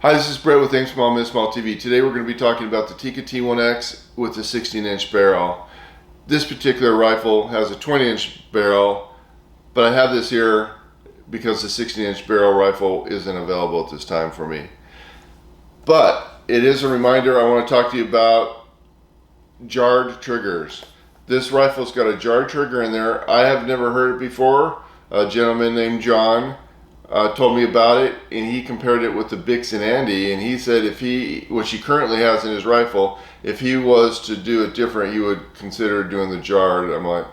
Hi, this is Brett with Aim Small, Miss Small TV. Today we're going to be talking about the Tikka T1x with a 16-inch barrel. This particular rifle has a 20-inch barrel, but I have this here because the 16-inch barrel rifle isn't available at this time for me. But it is a reminder. I want to talk to you about jarred triggers. This rifle's got a jarred trigger in there. I have never heard it before. A gentleman named John told me about it, and he compared it with the Bix and Andy, and he said which he currently has in his rifle, if he was to do it different, he would consider doing the jarred. I'm like,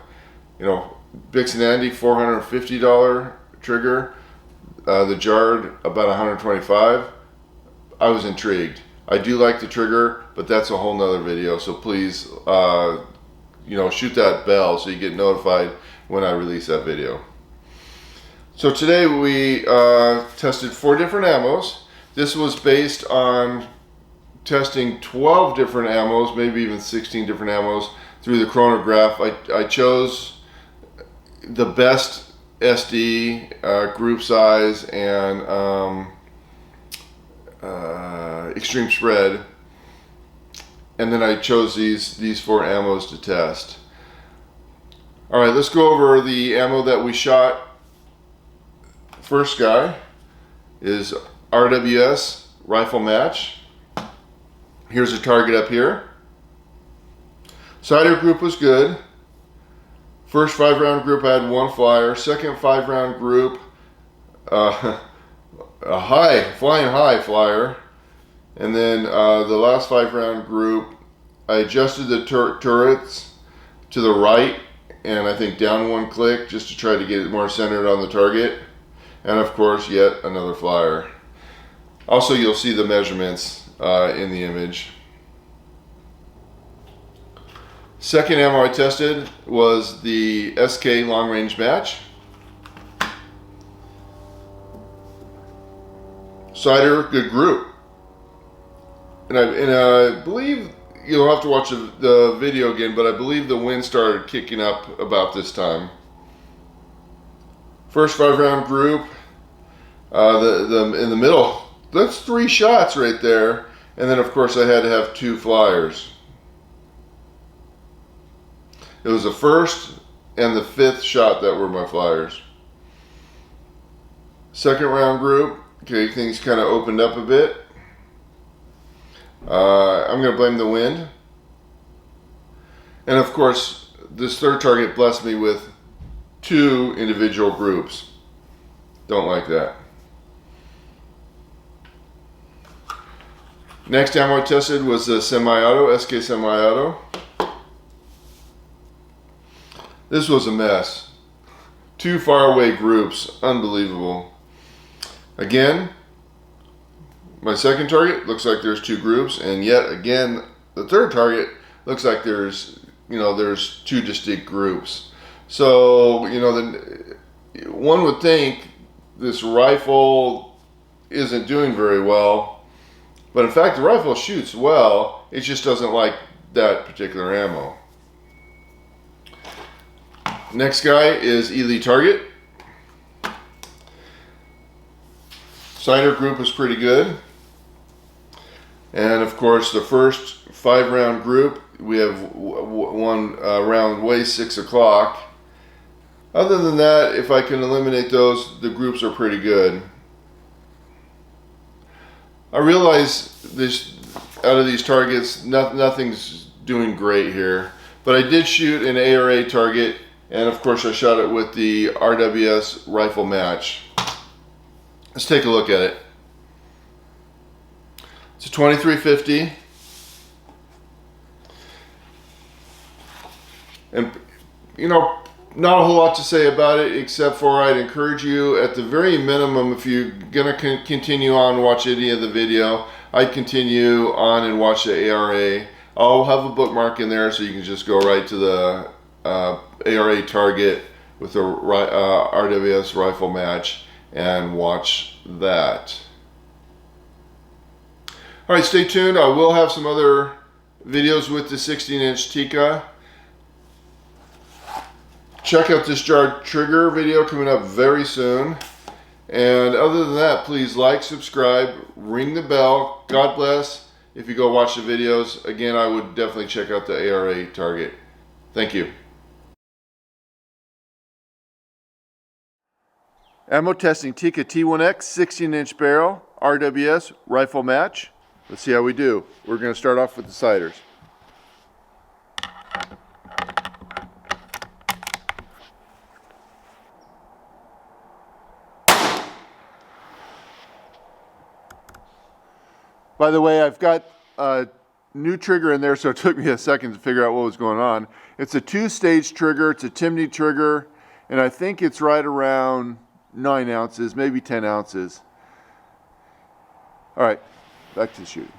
Bix and Andy, $450 trigger, the jarred about $125. I was intrigued. I do like the trigger, but that's a whole nother video, so please shoot that bell so you get notified when I release that video. So today we tested 4 different ammos. This was based on testing 12 different ammos, maybe even 16 different ammos through the chronograph. I chose the best SD, group size, and extreme spread. And then I chose these 4 ammos to test. All right, let's go over the ammo that we shot. First guy is RWS rifle match. Here's a target up here. Sighter group was good. First 5-round group I had 1 flyer. Second 5-round group, a flying high flyer. And then the last 5-round group, I adjusted the turrets to the right and I think down 1 click just to try to get it more centered on the target. And of course, yet another flyer. Also, you'll see the measurements in the image. Second ammo I tested was the SK long range match. Sighter, good group. And I believe, you'll have to watch the video again, but I believe the wind started kicking up about this time. First 5-round group, in the middle, that's 3 shots right there. And then of course I had to have 2 flyers. It was the first and the 5th shot that were my flyers. Second round group, okay, things kind of opened up a bit. I'm going to blame the wind. And of course, this third target blessed me with 2 individual groups. Don't like that. Next ammo I tested was the Semo-Auto, SK Semo-Auto. This was a mess. 2 faraway groups, unbelievable. Again, my second target looks like there's 2 groups, and yet again, the third target looks like there's 2 distinct groups. So, one would think this rifle isn't doing very well, but in fact the rifle shoots well, it just doesn't like that particular ammo. Next guy is ELEY Target. Sighter group is pretty good. And of course the first 5-round group, we have one round way 6 o'clock. Other than that, if I can eliminate those, the groups are pretty good. I realize out of these targets, nothing's doing great here. But I did shoot an ARA target, and of course I shot it with the RWS rifle match. Let's take a look at it. It's a 2350. And not a whole lot to say about it, except for I'd encourage you, at the very minimum, if you're gonna continue on and watch any of the video, I'd continue on and watch the ARA. I'll have a bookmark in there so you can just go right to the ARA Target with the RWS rifle match and watch that. All right, stay tuned. I will have some other videos with the 16-inch Tikka. Check out this jarred trigger video coming up very soon. And other than that, please like, subscribe, ring the bell. God bless. If you go watch the videos, again, I would definitely check out the ARA Target. Thank you. Ammo testing Tikka T1x 16-inch barrel, RWS rifle match. Let's see how we do. We're going to start off with the sighters. By the way, I've got a new trigger in there, so it took me a second to figure out what was going on. It's a 2-stage trigger, it's a Timney trigger, and I think it's right around 9 ounces, maybe 10 ounces. All right, back to the shooting.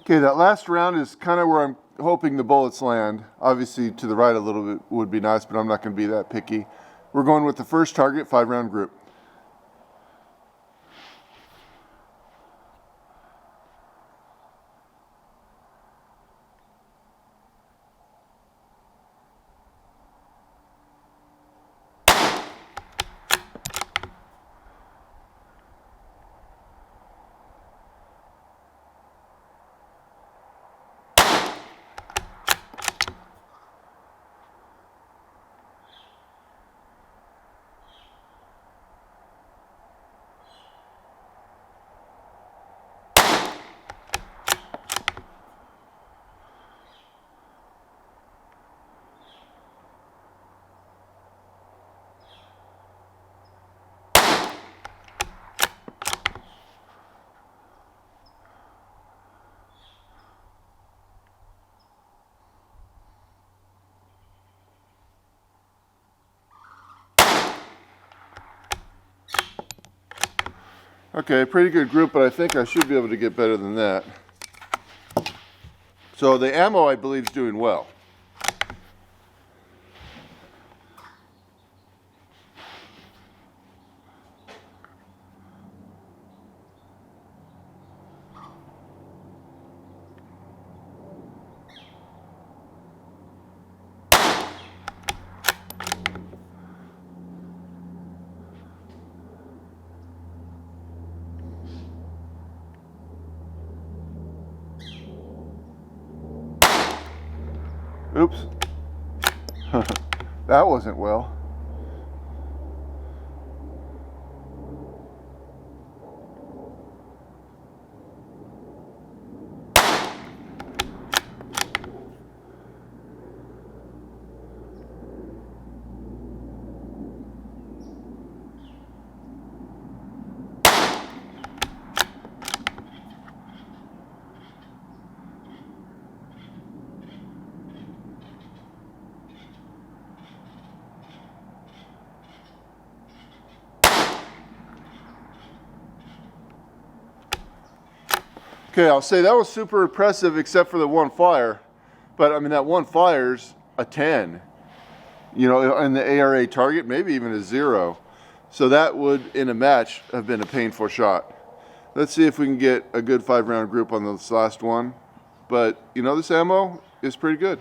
Okay, that last round is kind of where I'm hoping the bullets land. Obviously to the right a little bit would be nice, but I'm not going to be that picky. We're going with the first target, 5-round group. Okay, pretty good group, but I think I should be able to get better than that. So the ammo, I believe, is doing well. Oops. That wasn't well. Okay, I'll say that was super impressive except for the one fire. But I mean, that one fire's a 10. You know, in the ARA target, maybe even a 0. So that would, in a match, have been a painful shot. Let's see if we can get a good 5-round group on this last one. But, you know, this ammo is pretty good.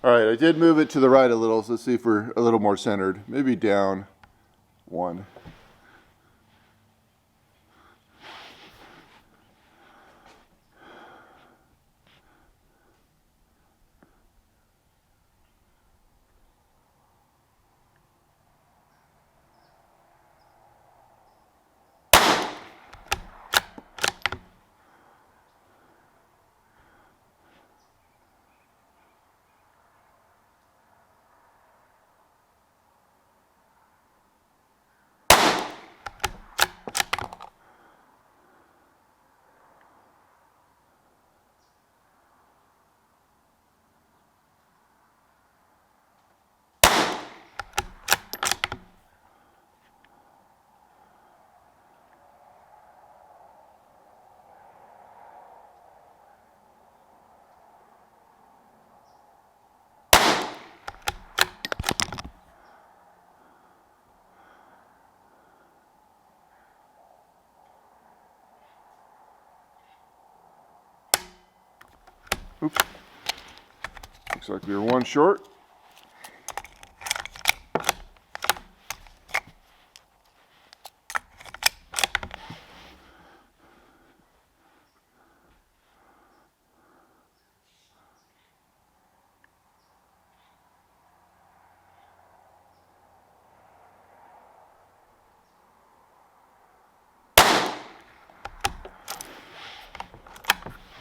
All right, I did move it to the right a little, so let's see if we're a little more centered. Maybe down one. Oops. Looks like we were one short.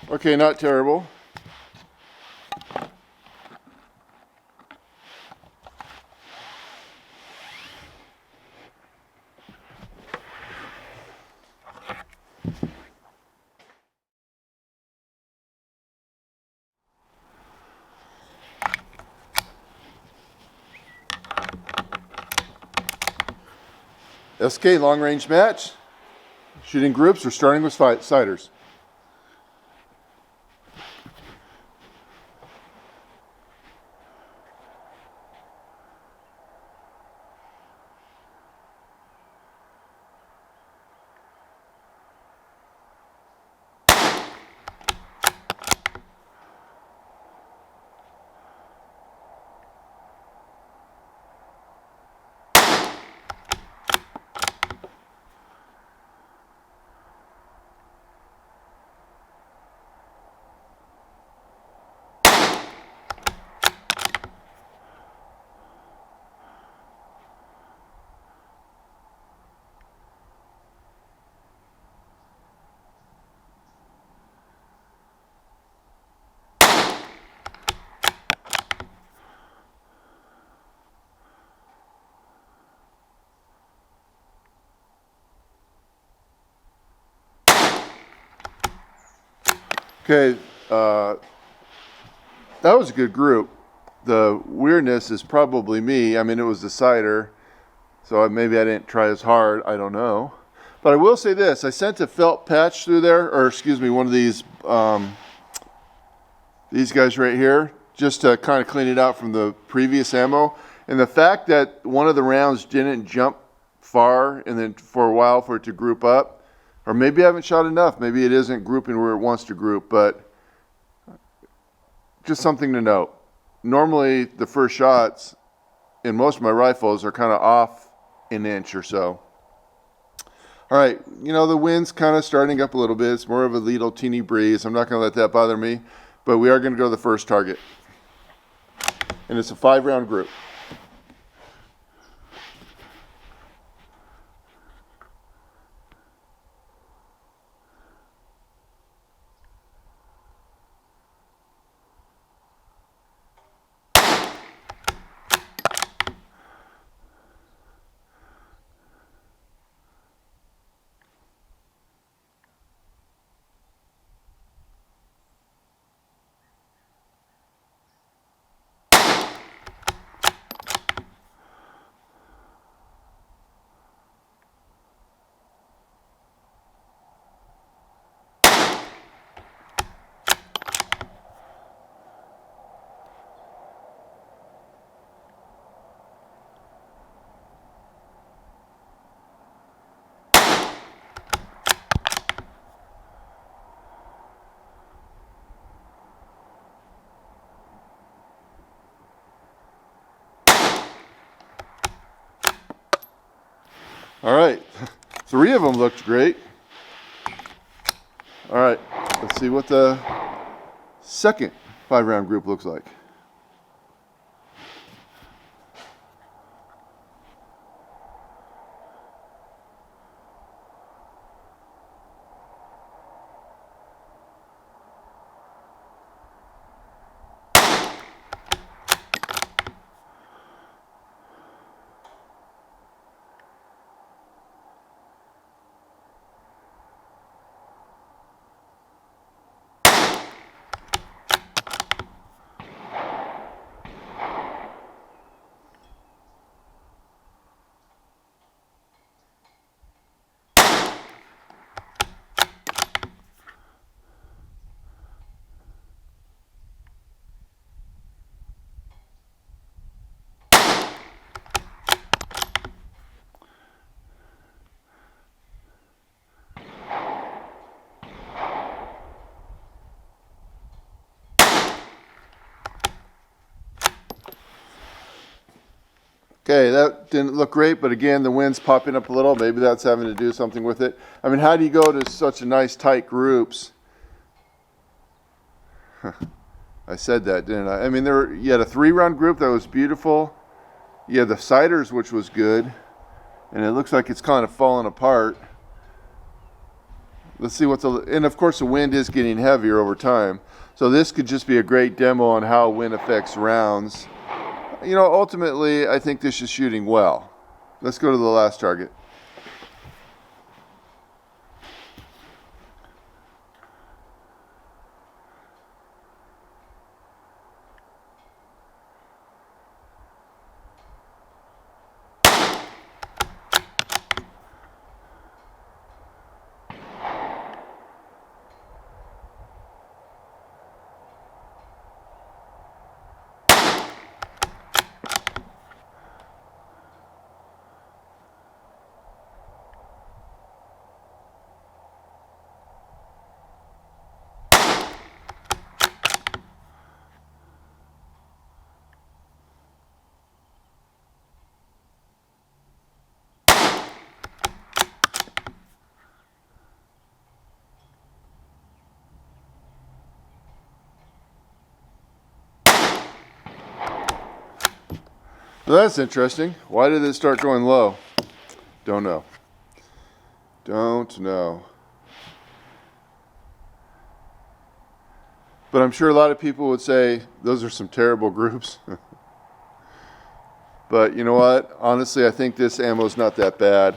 Okay, not terrible. SK long range match. Shooting groups, we're starting with siders. Okay, that was a good group. The weirdness is probably me. I mean, it was the cider, so maybe I didn't try as hard. I don't know. But I will say this. I sent a felt patch through there, or excuse me, one of these guys right here, just to kind of clean it out from the previous ammo. And the fact that one of the rounds didn't jump far and then for a while for it to group up, or maybe I haven't shot enough. Maybe it isn't grouping where it wants to group, but just something to note. Normally, the first shots in most of my rifles are kind of off an inch or so. All right, you know, the wind's kind of starting up a little bit. It's more of a little teeny breeze. I'm not going to let that bother me, but we are going to go to the first target. And it's a 5-round group. All right, 3 of them looked great. All right, let's see what the second 5-round group looks like. Okay, that didn't look great, but again, the wind's popping up a little. Maybe that's having to do something with it. I mean, how do you go to such a nice tight groups? I said that, didn't I? I mean, you had a 3-round group that was beautiful. You had the ciders, which was good. And it looks like it's kind of falling apart. Let's see and of course the wind is getting heavier over time. So this could just be a great demo on how wind affects rounds. You know, ultimately, I think this is shooting well. Let's go to the last target. Well, that's interesting. Why did it start going low? Don't know. Don't know. But I'm sure a lot of people would say those are some terrible groups. But you know what? Honestly, I think this ammo's not that bad.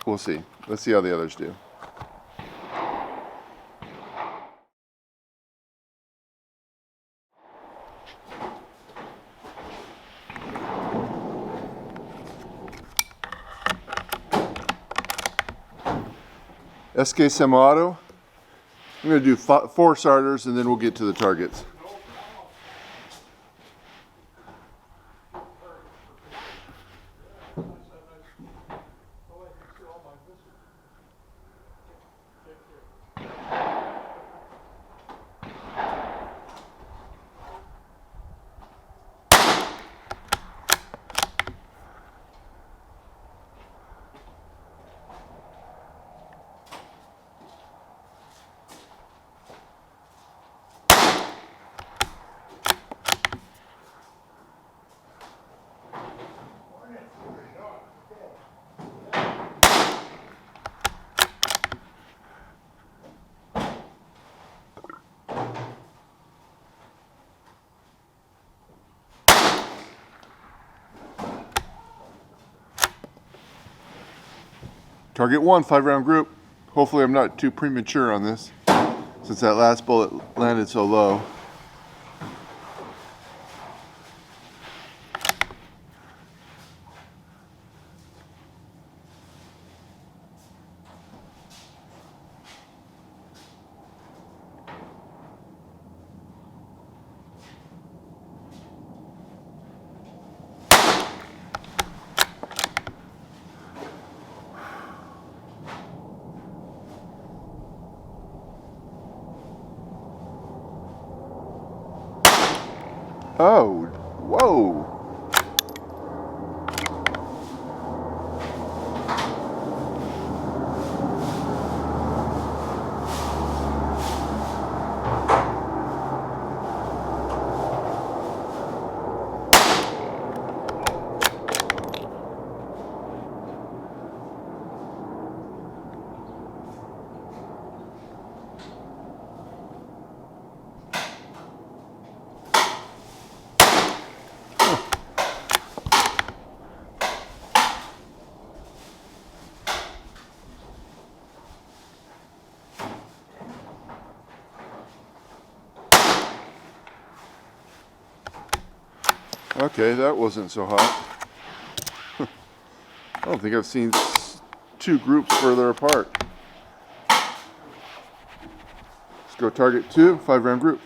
We'll see. Let's see how the others do. SK Semo-Auto. I'm going to do 4 starters and then we'll get to the targets. Target 1, 5-round group. Hopefully I'm not too premature on this, since that last bullet landed so low. Oh, whoa. Okay, that wasn't so hot. I don't think I've seen two groups further apart. Let's go target 2, 5-round group.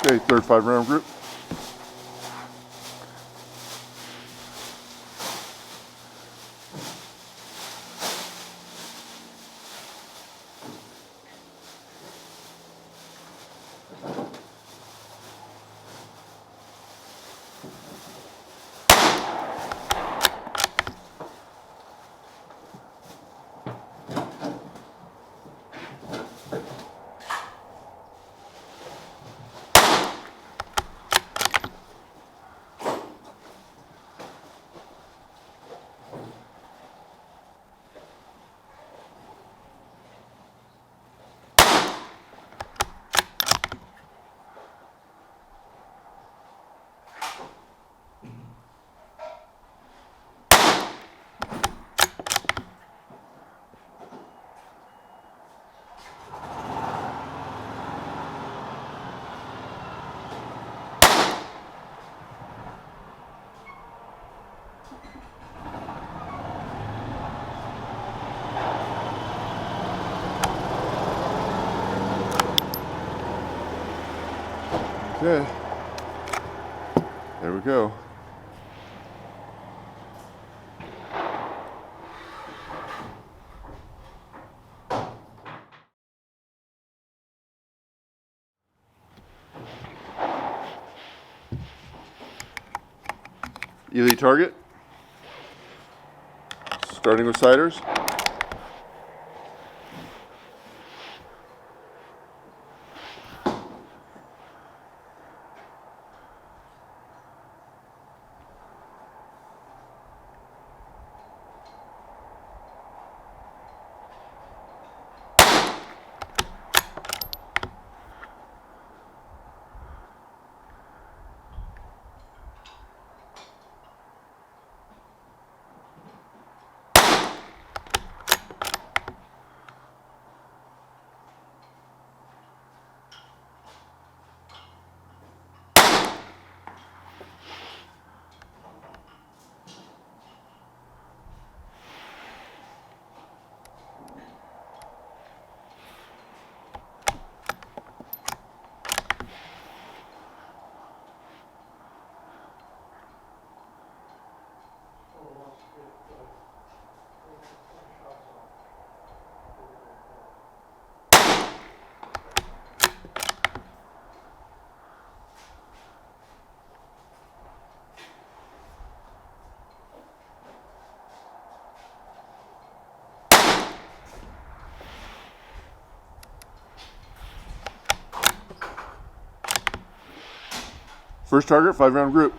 Okay, third 5-round group. Okay, there we go. ELEY target, starting with siders. First target, 5-round group.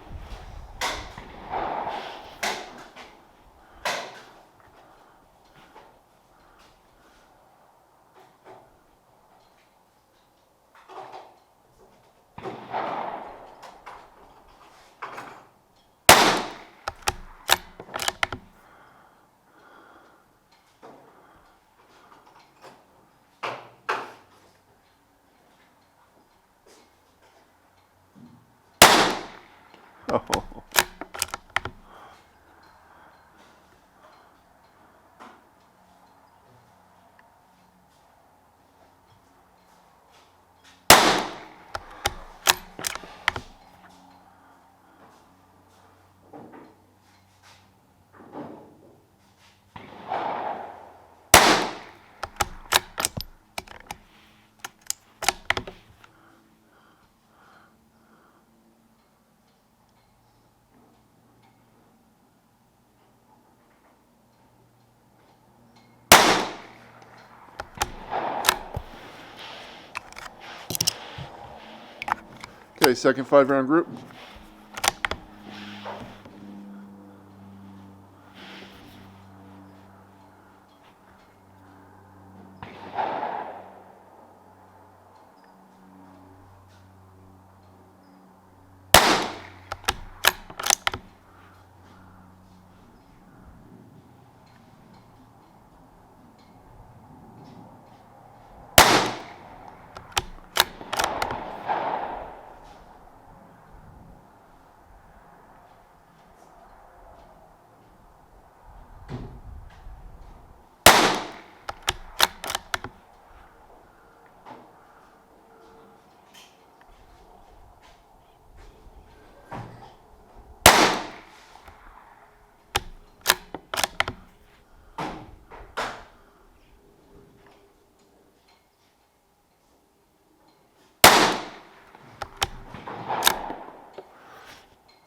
Oh. Okay, second 5-round group.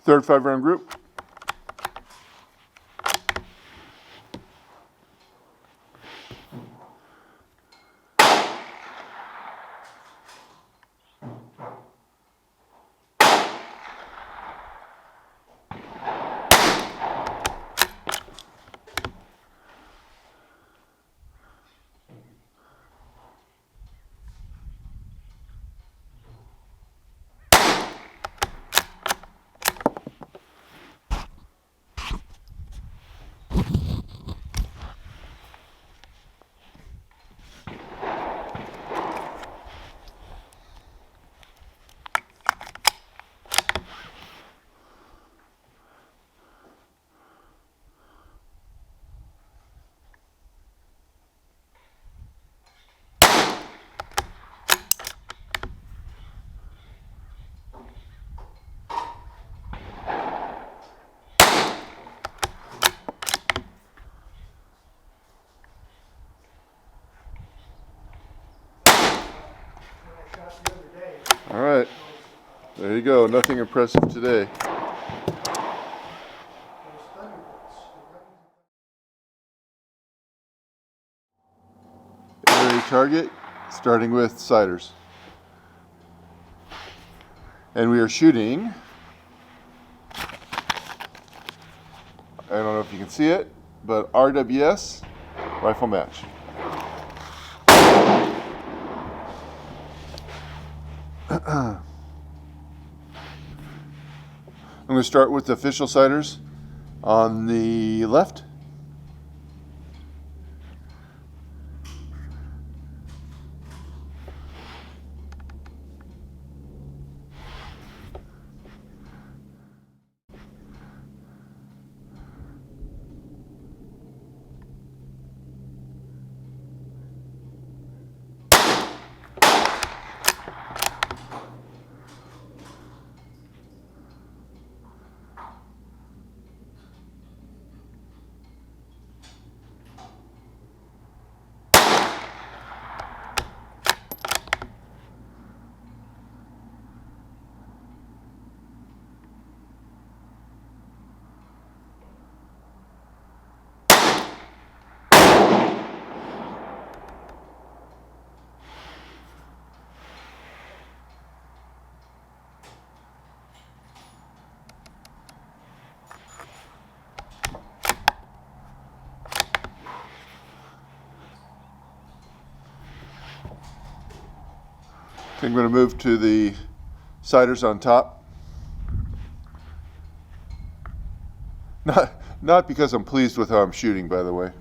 Third 5-round group. All right, there you go. Nothing impressive today. ARA Target, starting with siders. And we are shooting, I don't know if you can see it, but RWS rifle match. I'm going to start with the official siders on the left. I'm going to move to the siders on top. Not because I'm pleased with how I'm shooting, by the way.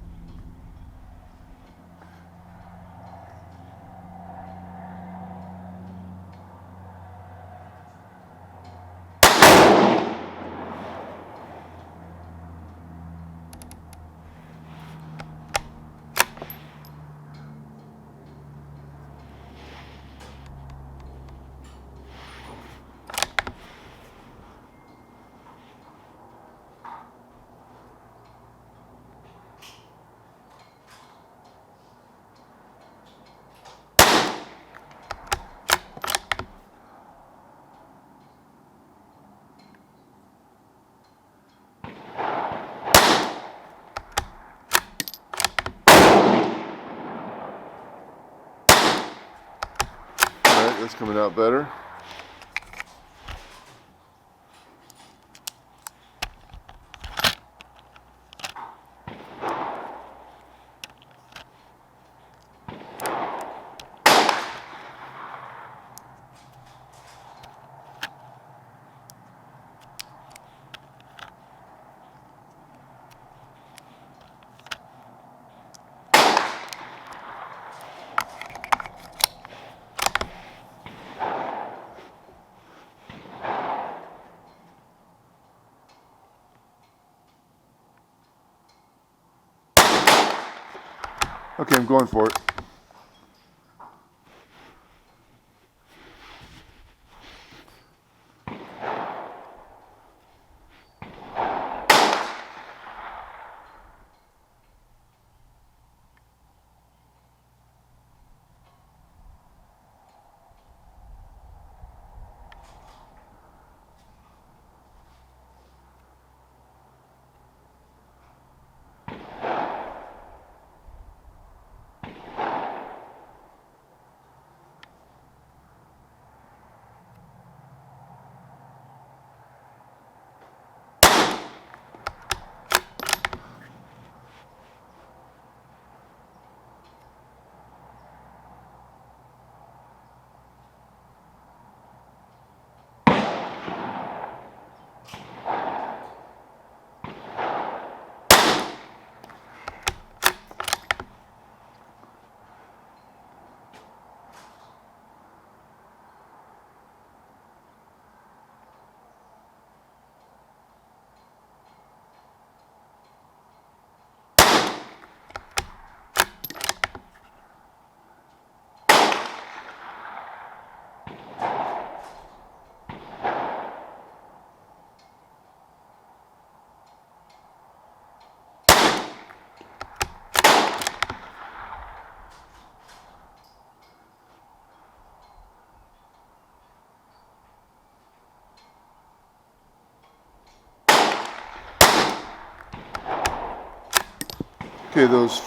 That's coming out better. Okay, I'm going for it. Okay, those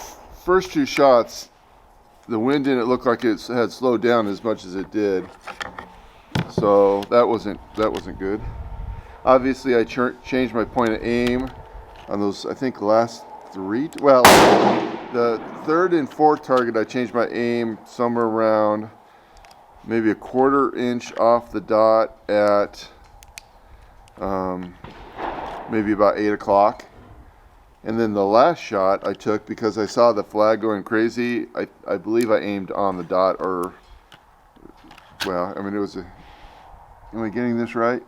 first two shots, the wind didn't look like it had slowed down as much as it did, so that wasn't good. Obviously, I changed my point of aim on those, I think, last three. Well, the third and fourth target, I changed my aim somewhere around maybe a 1/4 inch off the dot at maybe about 8 o'clock. And then the last shot I took, because I saw the flag going crazy, I believe I aimed on the dot, or, well, I mean, it was a, am I getting this right?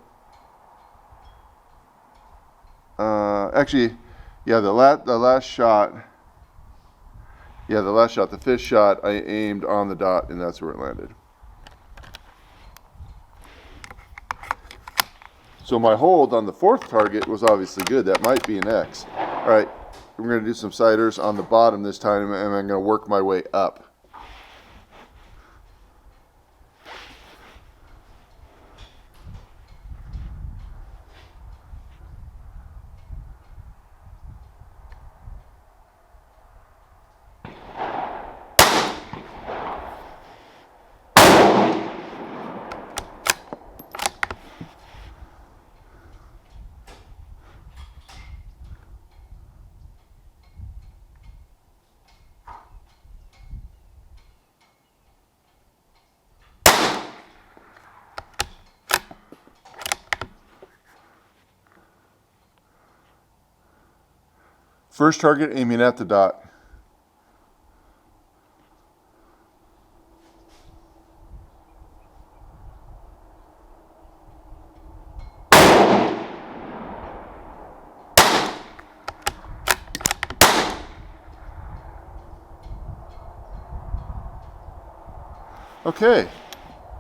Actually, yeah, the last shot, the fifth shot, I aimed on the dot, and that's where it landed. So my hold on the fourth target was obviously good. That might be an X. All right, we're going to do some siders on the bottom this time, and I'm going to work my way up. First target aiming at the dot. Okay,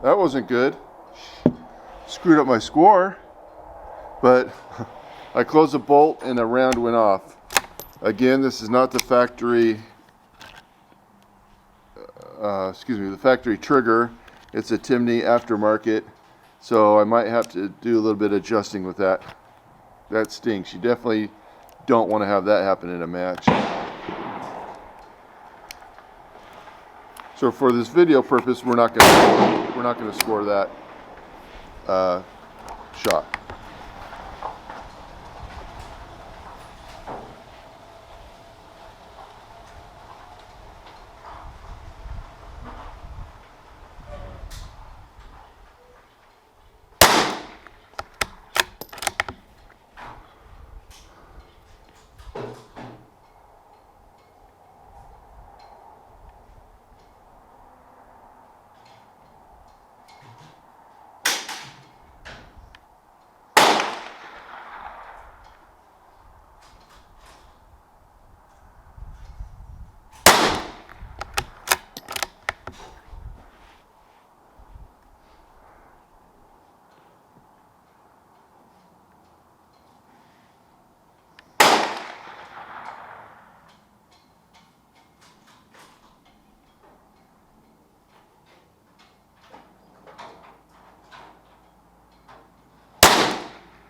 that wasn't good. Screwed up my score, but I closed the bolt and the round went off. Again, this is not the factory, the factory trigger. It's a Timney aftermarket, so I might have to do a little bit of adjusting with that. That stinks. You definitely don't want to have that happen in a match. So for this video purpose, we're not gonna score that shot.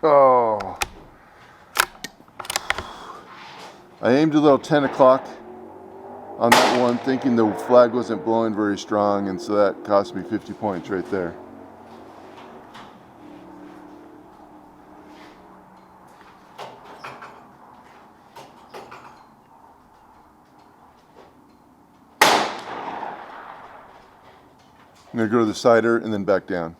Oh. I aimed a little 10 o'clock on that one, thinking the flag wasn't blowing very strong, and so that cost me 50 points right there. I'm going to go to the cider and then back down.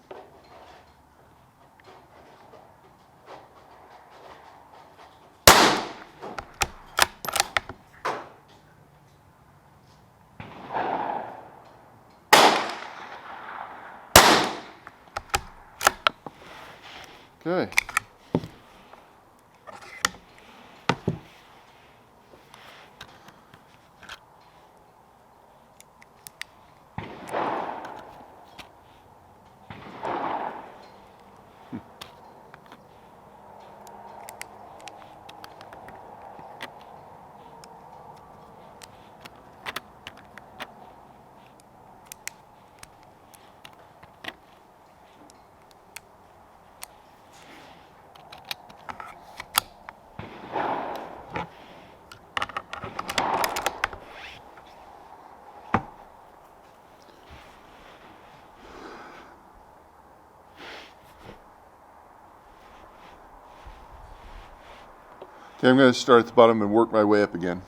Okay. Okay, I'm going to start at the bottom and work my way up again.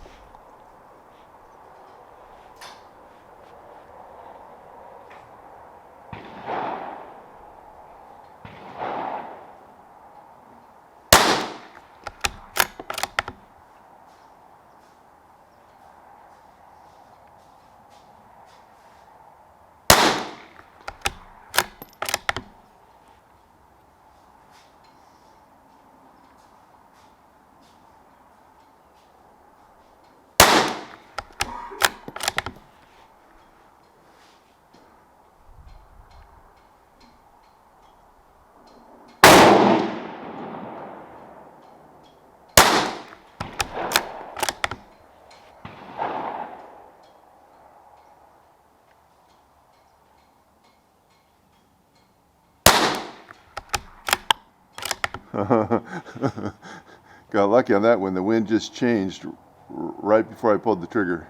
Got lucky on that one. The wind just changed right before I pulled the trigger.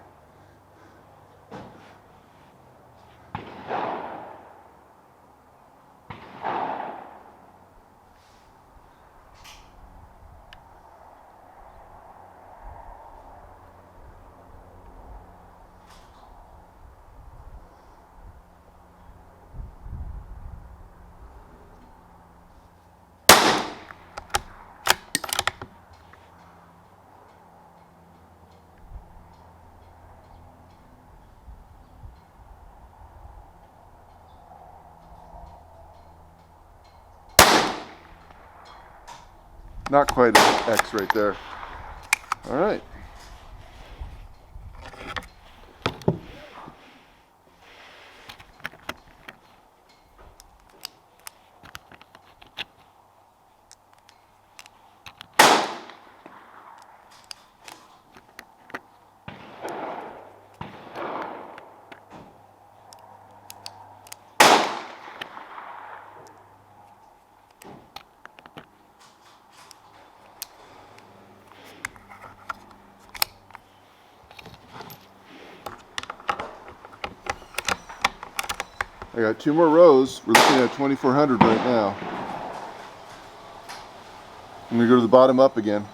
Not quite an X right there. All right. I got 2 more rows. We're looking at 2400 right now. I'm going to go to the bottom up again.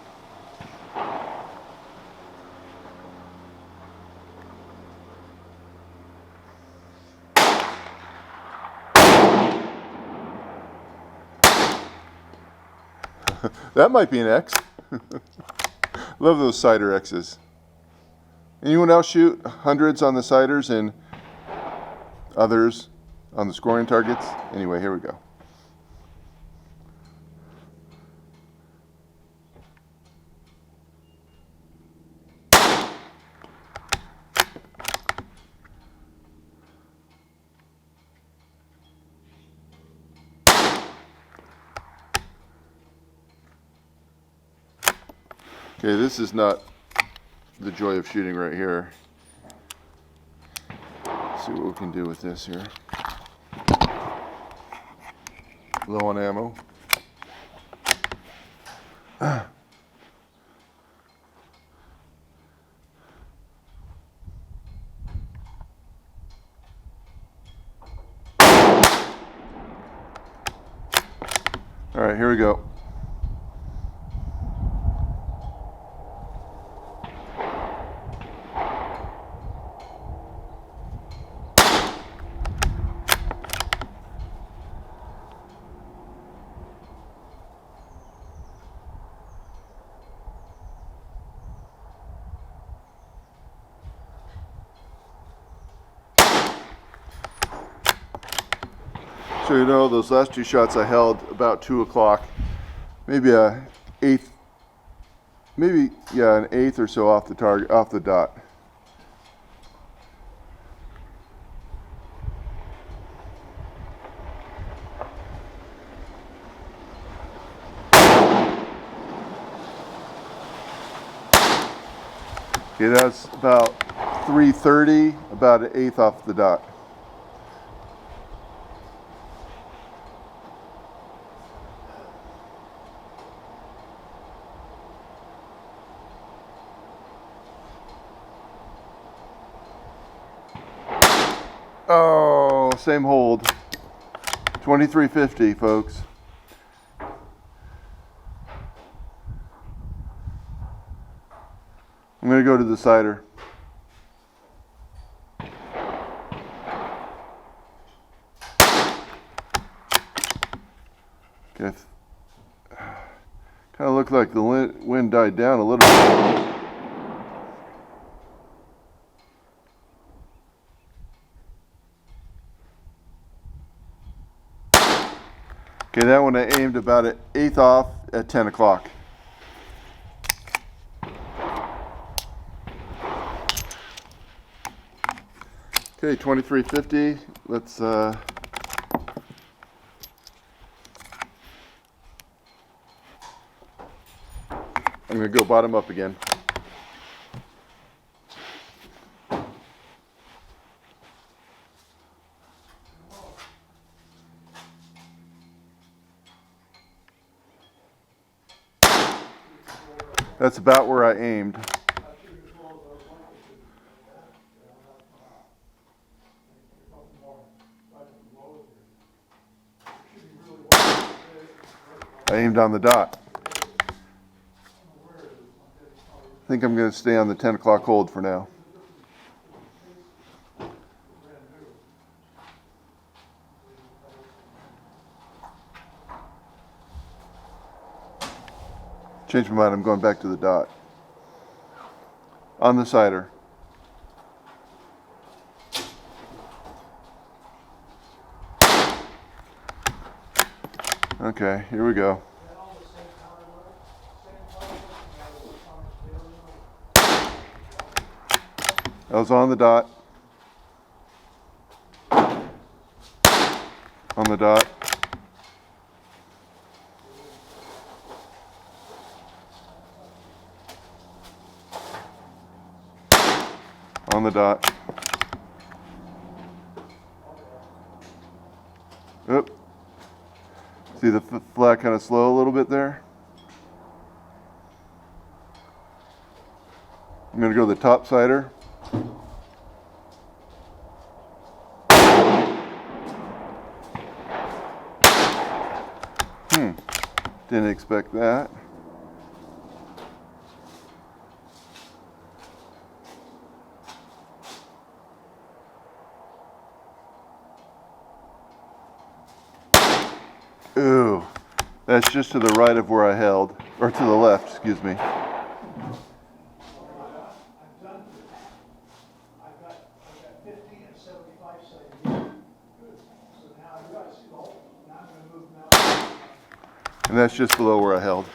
That might be an X. Love those cider X's. Anyone else shoot hundreds on the ciders and others on the scoring targets? Anyway, here we go. Okay, this is not the joy of shooting right here. Let's see what we can do with this here. Low on ammo. All right, here we go. So you know, those last two shots I held about 2 o'clock, maybe an eighth or so off the target, off the dot. Okay, that's about 330, about an eighth off the dot. Oh, same hold. 2350, folks. I'm going to go to the cider. Okay. Kind of looked like the wind died down a little bit. Okay, that one I aimed about an eighth off at 10 o'clock. Okay, 2350. Let's I'm gonna go bottom up again. That's about where I aimed. I aimed on the dot. I think I'm going to stay on the 10 o'clock hold for now. Change my mind, I'm going back to the dot. On the cider. Okay, here we go. I was on the dot. On the dot. On the dot. Oop. See the flat kind of slow a little bit there? I'm going to go to the top cider. Didn't expect that. Ooh, that's just to the right of where I held, or to the left, excuse me. And that's just below where I held.